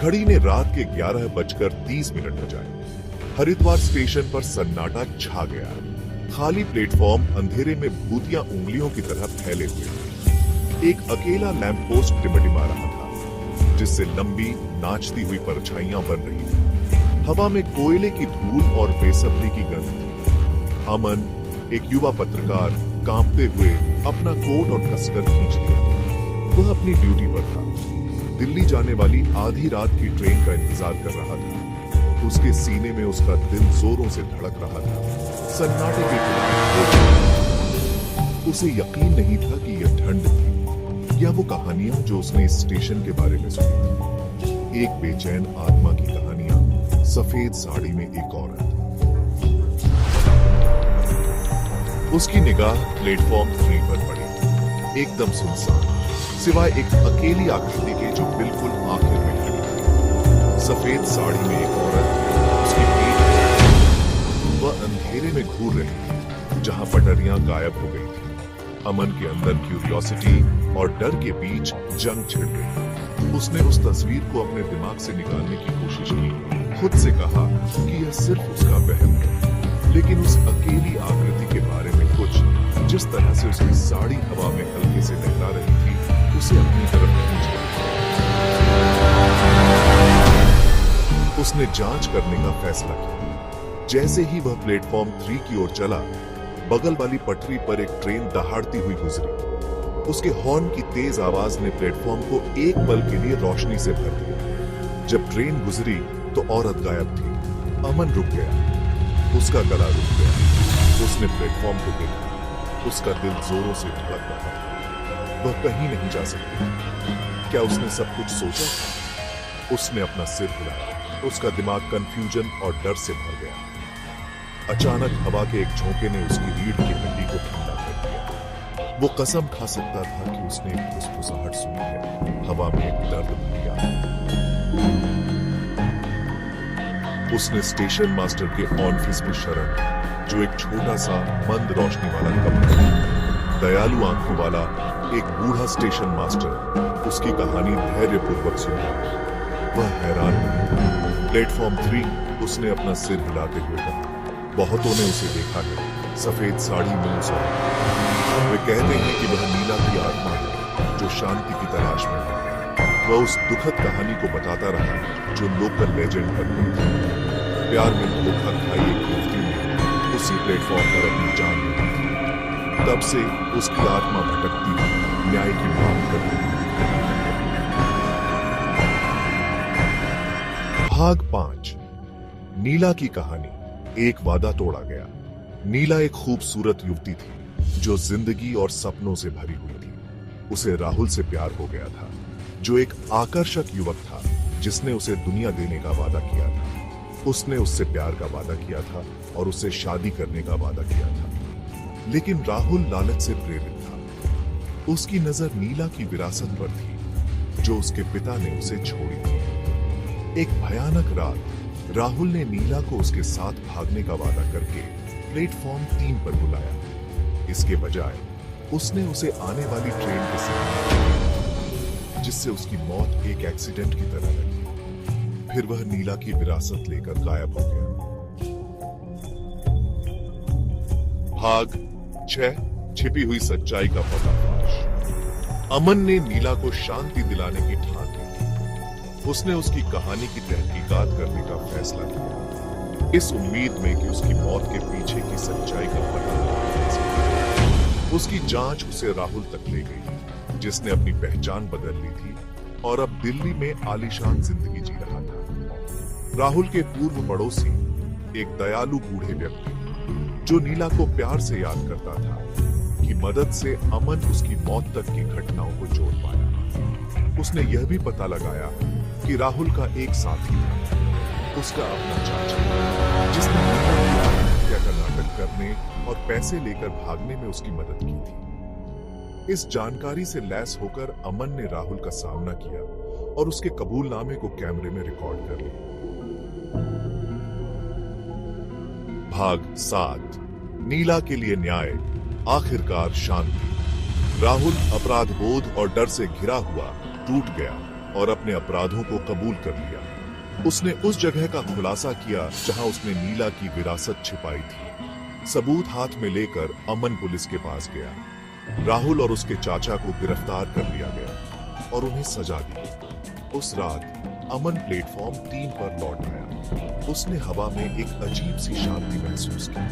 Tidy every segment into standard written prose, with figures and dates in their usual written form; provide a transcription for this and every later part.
घड़ी ने रात के 11:30 बजाए। हरिद्वार स्टेशन पर सन्नाटा छा गया। खाली प्लेटफॉर्म अंधेरे में भूतिया उंगलियों की तरह फैले हुए थे। एक अकेला लैंप पोस्ट टिमटिमा रहा था, जिससे लंबी नाचती हुई परछाइयां बन रही थी। हवा में कोयले की धूल और बेसब्री की गंध थी। अमन, एक युवा पत्रकार, कांपते हुए अपना कोट और कसकर खींच लिया। वह अपनी ड्यूटी पर था। दिल्ली जाने वाली आधी रात की ट्रेन का इंतजार कर रहा था। उसके सीने में उसका दिल जोरों से धड़क रहा था। सन्नाटे के खिलाफ उसे यकीन नहीं था कि यह ठंड थी या वो कहानियां जो उसने इस स्टेशन के बारे में सुनी थी। एक बेचैन आत्मा की कहानियां, सफेद साड़ी में एक औरत। उसकी निगाह प्लेटफॉर्म 3 पर पड़ी। एकदम सुनसान, सिवाय एक अकेली आकृति के जो बिल्कुल आखिर में खड़ी थी। सफेद साड़ी में एक औरत, उसकी पीठ। वह अंधेरे में घूर रही थी जहां पटरियां गायब हो गई थी। अमन के अंदर क्यूरियोसिटी और डर के बीच जंग छिड़ गई। उसने उस तस्वीर को अपने दिमाग से निकालने की कोशिश की। खुद से कहा कि यह सिर्फ उसका वहम है, लेकिन उस अकेली आकृति के बारे में कुछ, जिस तरह से उसकी साड़ी हवा में हल्के से लहरा रही थी, उसे अपनी तरफ खींच लिया। उसने जांच करने का फैसला किया। जैसे ही वह प्लेटफॉर्म 3 की ओर चला, बगल वाली पटरी पर एक ट्रेन दहाड़ती हुई गुजरी। उसके हॉर्न की तेज आवाज ने प्लेटफॉर्म को एक पल के लिए रोशनी से भर दिया। जब ट्रेन गुजरी तो औरत गायब थी। अमन रुक गया। उसका गला रुक गया। उसने प्लेटफॉर्म को देखा। उसका दिल जोरों से धड़क रहा था। वह कहीं नहीं जा सकती। क्या उसने सब कुछ सोचा था? उसने अपना सिर हिलाया। उसका दिमाग कंफ्यूजन और डर से भर गया। अचानक हवा के एक झोंके ने उसकी रीढ़ की हड्डी को ठंडा कर दिया। वो कसम खा सकता था कि उसने एक फुसफुसाहट सुनी है। हवा में एक दर्द भर गया। उसने स्टेशन मास्टर के ऑफिस में शरण, जो एक छोटा सा मंद रोशनी वाला कमरा था। दयालु आंखों वाला एक बूढ़ा स्टेशन मास्टर उसकी कहानी धैर्यपूर्वक सुन रहा। वह हैरान हुआ। प्लेटफॉर्म 3, उसने अपना सिर हिलाते हुए कहा। बहुतों ने उसे देखा है, सफेद साड़ी में उस औरत। वे कहते हैं कि वह नीला की आत्मा है, जो शांति की तलाश में है। वह उस दुखद कहानी को बताता रहा जो लोकल लेजेंड बन गई थी। प्यार में धोखा खाई एक युवती ने उसी प्लेटफॉर्म पर अपनी जान ली थी। तब से उसकी आत्मा भटकती हुई न्याय की मांग करती है। भाग 5। नीला की कहानी। एक वादा तोड़ा गया। नीला एक खूबसूरत युवती थी जो जिंदगी और सपनों से भरी हुई थी। उसे राहुल से प्यार हो गया था, जो एक आकर्षक युवक था जिसने उसे दुनिया देने का वादा किया था। उसने उससे प्यार का वादा किया था और उससे शादी करने का वादा किया था। लेकिन राहुल लालच से प्रेरित था। उसकी नजर नीला की विरासत पर थी, जो उसके पिता ने उसे छोड़ी थी। एक भयानक रात राहुल ने नीला को उसके साथ भागने का वादा करके प्लेटफॉर्म 3 पर बुलाया। इसके बजाय उसने उसे आने वाली ट्रेन के सामने, जिससे उसकी मौत एक एक्सीडेंट की तरह लगी। फिर वह नीला की विरासत लेकर गायब हो गया। भाग 6। छिपी हुई सच्चाई का पर्दाफाश। अमन ने नीला को शांति दिलाने की ठान ली। उसने उसकी कहानी की तहकीकात करने का फैसला किया, इस उम्मीद में कि उसकी मौत के पीछे की सच्चाई का पता लगा सके। उसकी जांच उसे राहुल तक ले गई, जिसने अपनी पहचान बदल ली थी और अब दिल्ली में आलीशान जिंदगी जी रहा था। राहुल के पूर्व पड़ोसी, एक दयालु बूढ़े व्यक्ति, जो नीला को प्यार से याद करता था, की मदद से अमन उसकी मौत तक की घटनाओं को जोड़ पाया। उसने यह भी पता लगाया कि राहुल का एक साथी था, उसका अपना चाचा, जिसने हत्या का नाटक करने और पैसे लेकर भागने में उसकी मदद की थी। इस जानकारी से लैस होकर अमन ने राहुल का सामना किया और उसके कबूलनामे को कैमरे में रिकॉर्ड कर लिया। भाग 7। नीला के लिए न्याय, आखिरकार शांति। राहुल अपराध बोध और डर से घिरा हुआ टूट गया। और अपने अपराधों को कबूल कर लिया। उसने उस जगह का खुलासा किया जहां उसने नीला की विरासत छिपाई थी। सबूत हाथ में लेकर अमन पुलिस के पास गया। राहुल और उसके चाचा को गिरफ्तार कर लिया गया और उन्हें सजा दी। उस रात अमन प्लेटफॉर्म 3 पर लौट आया। उसने हवा में एक अजीब सी शांति महसूस की।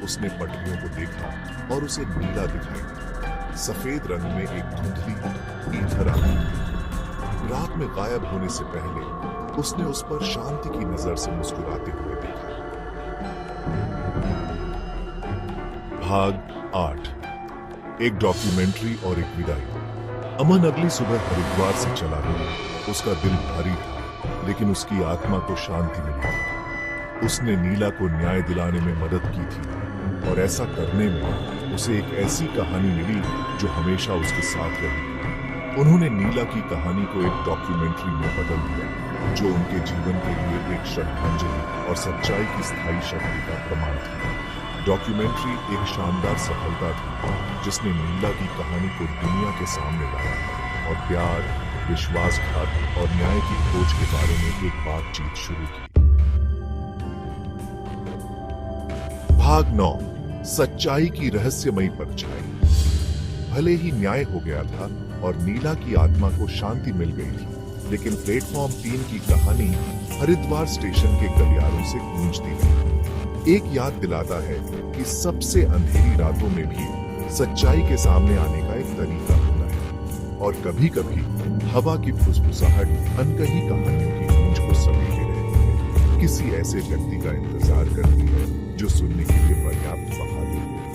उसने पटरियों को देखा और उसे नीला दिखाई दिया। सफेद रंग में एक धुंधली ईथर आ गई। रात में गायब होने से पहले उसने उस पर शांति की नजर से मुस्कुराते हुए देखा। भाग 8। एक डॉक्यूमेंट्री और एक विदाई। अमन अगली सुबह हरिद्वार से चला गया। उसका दिल भारी था, लेकिन उसकी आत्मा को शांति मिली। उसने नीला को न्याय दिलाने में मदद की थी और ऐसा करने में उसे एक ऐसी कहानी मिली जो हमेशा उसके साथ रहेगी। उन्होंने नीला की कहानी को एक डॉक्यूमेंट्री में बदल दिया, जो उनके जीवन के लिए एक श्रद्धांजलि और सच्चाई की स्थायी शक्ति का प्रमाण थी। डॉक्यूमेंट्री एक शानदार सफलता थी, जिसने नीला की कहानी को दुनिया के सामने लाया और प्यार, विश्वासघात और न्याय की खोज के बारे में एक बातचीत शुरू की। भाग 9। सच्चाई की रहस्यमयी परछाई। भले ही न्याय हो गया था और नीला की आत्मा को शांति मिल गई थी, लेकिन प्लेटफॉर्म 3 की कहानी हरिद्वार स्टेशन के गलियारों से गूंजती रही। एक याद दिलाता है कि सबसे अंधेरी रातों में भी सच्चाई के सामने आने का एक तरीका होता है, और कभी-कभी हवा की फुसफुसाहट अनकही कहानियों की गूंज को समेटे रहती है, किसी ऐसे व्यक्ति का इंतजार करती है जो सुनने के लिए पर्याप्त